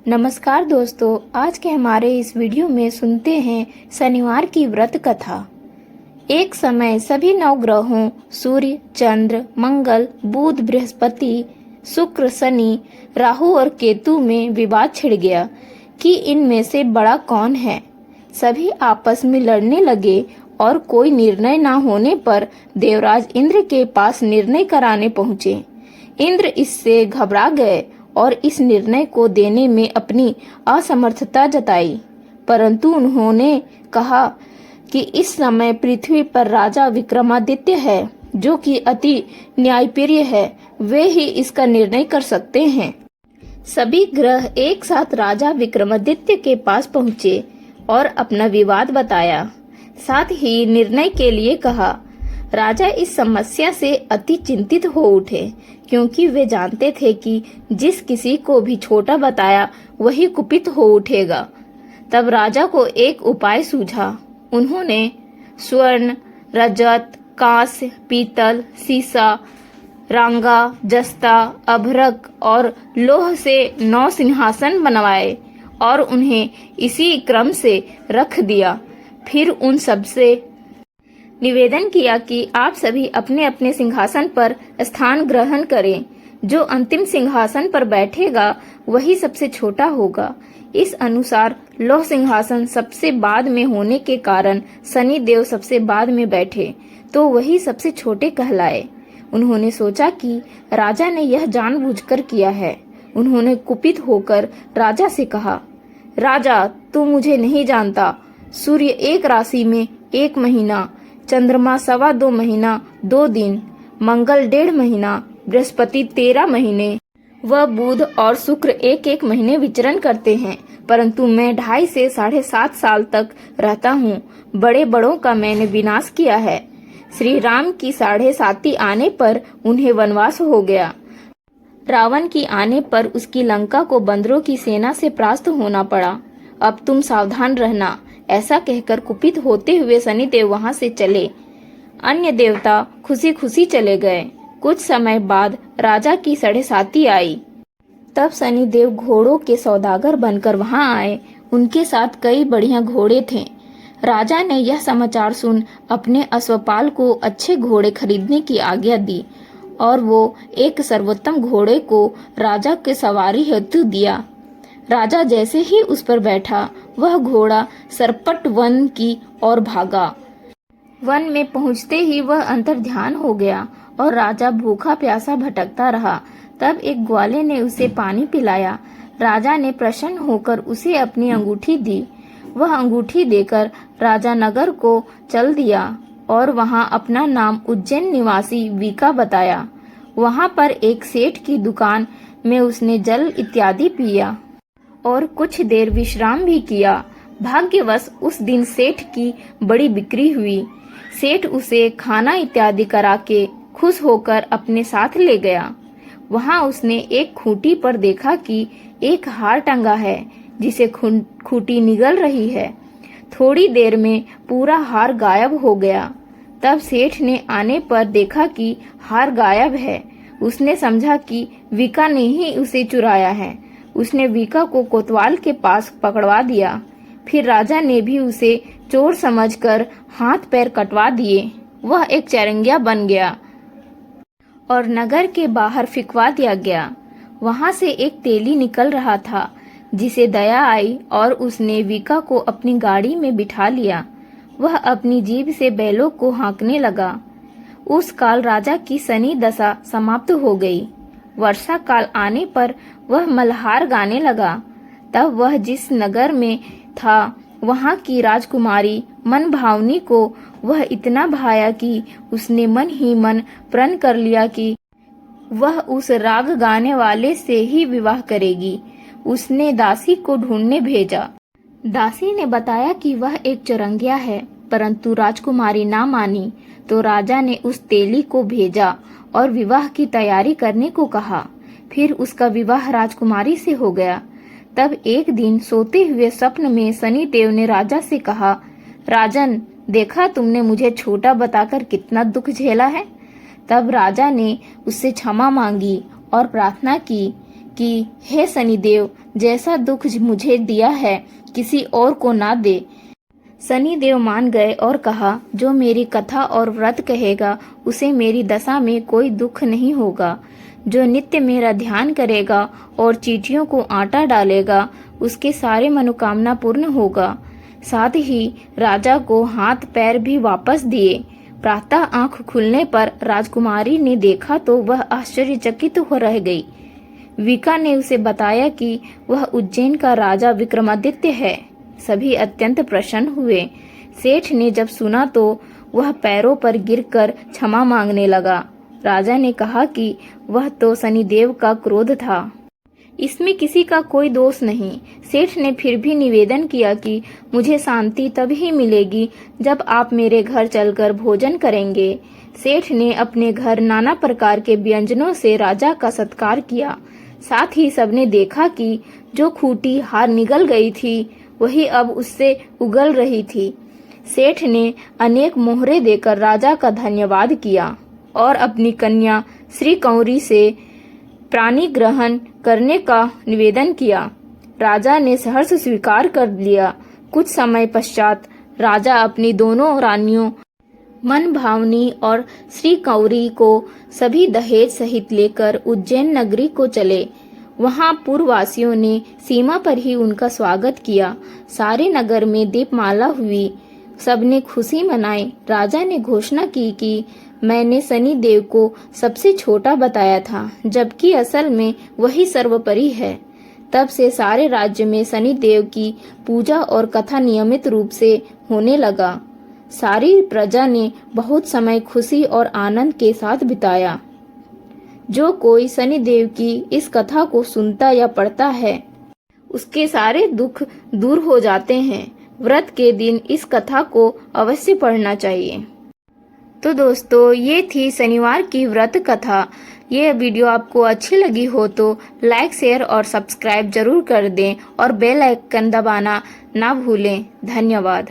नमस्कार दोस्तों, आज के हमारे इस वीडियो में सुनते हैं शनिवार की व्रत कथा। एक समय सभी नवग्रहों सूर्य, चंद्र, मंगल, बुध, बृहस्पति, शुक्र, शनि, राहु और केतु में विवाद छिड़ गया कि इनमें से बड़ा कौन है। सभी आपस में लड़ने लगे और कोई निर्णय न होने पर देवराज इंद्र के पास निर्णय कराने पहुँचे। इंद्र इससे घबरा गए और इस निर्णय को देने में अपनी असमर्थता जताई, परंतु उन्होंने कहा कि इस समय पृथ्वी पर राजा विक्रमादित्य है, जो कि अति न्यायप्रिय है। वे ही इसका निर्णय कर सकते हैं। सभी ग्रह एक साथ राजा विक्रमादित्य के पास पहुँचे और अपना विवाद बताया, साथ ही निर्णय के लिए कहा। राजा इस समस्या से अति चिंतित हो उठे, क्योंकि वे जानते थे कि जिस किसी को भी छोटा बताया वही कुपित हो उठेगा। तब राजा को एक उपाय सूझा। उन्होंने स्वर्ण, रजत, कांस्य, पीतल, सीसा, रांगा, जस्ता, अभ्रक और लोह से 9 सिंहासन बनवाए और उन्हें इसी क्रम से रख दिया। फिर उन सबसे निवेदन किया कि आप सभी अपने अपने सिंहासन पर स्थान ग्रहण करें। जो अंतिम सिंहासन पर बैठेगा वही सबसे छोटा होगा। इस अनुसार लौह सिंहासन सबसे बाद में होने के कारण शनि देव सबसे बाद में बैठे, तो वही सबसे छोटे कहलाए। उन्होंने सोचा कि राजा ने यह जानबूझकर किया है। उन्होंने कुपित होकर राजा से कहा, राजा, तू मुझे नहीं जानता। सूर्य एक राशि में 1 महीना, चंद्रमा 2.25 महीना 2 दिन, मंगल 1.5 महीना, बृहस्पति 13 महीने व बुध और शुक्र 1-1 महीने विचरण करते हैं, परंतु मैं 2.5 से 7.5 साल तक रहता हूँ। बड़े बड़ों का मैंने विनाश किया है। श्री राम की 7.5 आने पर उन्हें वनवास हो गया। रावण की आने पर उसकी लंका को बंदरों की सेना से परास्त होना पड़ा। अब तुम सावधान रहना। ऐसा कहकर कुपित होते हुए शनिदेव वहां से चले। अन्य देवता खुशी खुशी चले गए। कुछ समय बाद राजा की 7.5 आई। तब शनिदेव घोड़ों के सौदागर बनकर वहां आए। उनके साथ कई बढ़िया घोड़े थे। राजा ने यह समाचार सुन अपने अश्वपाल को अच्छे घोड़े खरीदने की आज्ञा दी और वो एक सर्वोत्तम घोड़े को राजा के सवारी हेतु दिया। राजा जैसे ही उस पर बैठा, वह घोड़ा सरपट वन की ओर भागा। वन में पहुंचते ही वह अंतर्ध्यान हो गया और राजा भूखा प्यासा भटकता रहा। तब एक ग्वाले ने उसे पानी पिलाया। राजा ने प्रसन्न होकर उसे अपनी अंगूठी दी। वह अंगूठी देकर राजा नगर को चल दिया और वहां अपना नाम उज्जैन निवासी वीका बताया। वहां पर एक सेठ की दुकान में उसने जल इत्यादि पिया और कुछ देर विश्राम भी किया। भाग्यवश उस दिन सेठ की बड़ी बिक्री हुई। सेठ उसे खाना इत्यादि करा के खुश होकर अपने साथ ले गया। वहां उसने एक खूंटी पर देखा कि एक हार टंगा है, जिसे खूंटी निगल रही है। थोड़ी देर में पूरा हार गायब हो गया। तब सेठ ने आने पर देखा कि हार गायब है। उसने समझा कि वीका ने ही उसे चुराया है। उसने वीका को कोतवाल के पास पकड़वा दिया। फिर राजा ने भी उसे चोर समझकर हाथ पैर कटवा दिए। वह एक चरंगिया बन गया और नगर के बाहर फिकवा दिया गया। वहां से एक तेली निकल रहा था, जिसे दया आई और उसने वीका को अपनी गाड़ी में बिठा लिया। वह अपनी जीभ से बैलों को हाँकने लगा। उस काल राजा की शनि दशा समाप्त हो गई। वर्षा काल आने पर वह मल्हार गाने लगा। तब वह जिस नगर में था वहां की राजकुमारी मन भावनी को वह इतना भाया कि उसने मन ही मन प्रण कर लिया कि वह उस राग गाने वाले से ही विवाह करेगी। उसने दासी को ढूंढने भेजा। दासी ने बताया कि वह एक चौरंगिया है, परंतु राजकुमारी ना मानी, तो राजा ने उस तेली को भेजा और विवाह की तैयारी करने को कहा। फिर उसका विवाह राजकुमारी से हो गया। तब एक दिन सोते हुए स्वप्न में शनि देव ने राजा से कहा, राजन, देखा तुमने मुझे छोटा बताकर कितना दुख झेला है। तब राजा ने उससे क्षमा मांगी और प्रार्थना की कि हे शनिदेव, जैसा दुख मुझे दिया है किसी और को ना दे। शनिदेव मान गए और कहा, जो मेरी कथा और व्रत कहेगा उसे मेरी दशा में कोई दुख नहीं होगा। जो नित्य मेरा ध्यान करेगा और चींटियों को आटा डालेगा उसके सारे मनोकामना पूर्ण होगा। साथ ही राजा को हाथ पैर भी वापस दिए। प्रातः आंख खुलने पर राजकुमारी ने देखा तो वह आश्चर्यचकित हो रह गई। विका ने उसे बताया कि वह उज्जैन का राजा विक्रमादित्य है। सभी अत्यंत प्रसन्न हुए। सेठ ने जब सुना तो वह पैरों पर गिरकर क्षमा मांगने लगा। राजा ने कहा कि वह तो शनिदेव का क्रोध था, इसमें किसी का कोई दोष नहीं। सेठ ने फिर भी निवेदन किया कि मुझे शांति तभी मिलेगी जब आप मेरे घर चलकर भोजन करेंगे। सेठ ने अपने घर नाना प्रकार के व्यंजनों से राजा का सत्कार किया। साथ ही सबने देखा कि जो खूंटी हार निगल गई थी वही अब उससे उगल रही थी। सेठ ने अनेक मोहरे देकर राजा का धन्यवाद किया और अपनी कन्या श्री कौरी से प्राणी ग्रहण करने का निवेदन किया। राजा ने सहर्ष स्वीकार कर लिया। कुछ समय पश्चात राजा अपनी दोनों रानियों मन भावनी और श्री कौरी को सभी दहेज सहित लेकर उज्जैन नगरी को चले। वहां पूर्ववासियों ने सीमा पर ही उनका स्वागत किया। सारे नगर में दीपमाला हुई, सबने खुशी मनाई। राजा ने घोषणा की कि मैंने शनि देव को सबसे छोटा बताया था, जबकि असल में वही सर्वोपरि है। तब से सारे राज्य में शनि देव की पूजा और कथा नियमित रूप से होने लगा। सारी प्रजा ने बहुत समय खुशी और आनंद के साथ बिताया। जो कोई शनि देव की इस कथा को सुनता या पढ़ता है उसके सारे दुख दूर हो जाते हैं। व्रत के दिन इस कथा को अवश्य पढ़ना चाहिए। तो दोस्तों, ये थी शनिवार की व्रत कथा। ये वीडियो आपको अच्छी लगी हो तो लाइक, शेयर और सब्सक्राइब जरूर कर दें और बेल आइकन दबाना ना भूलें। धन्यवाद।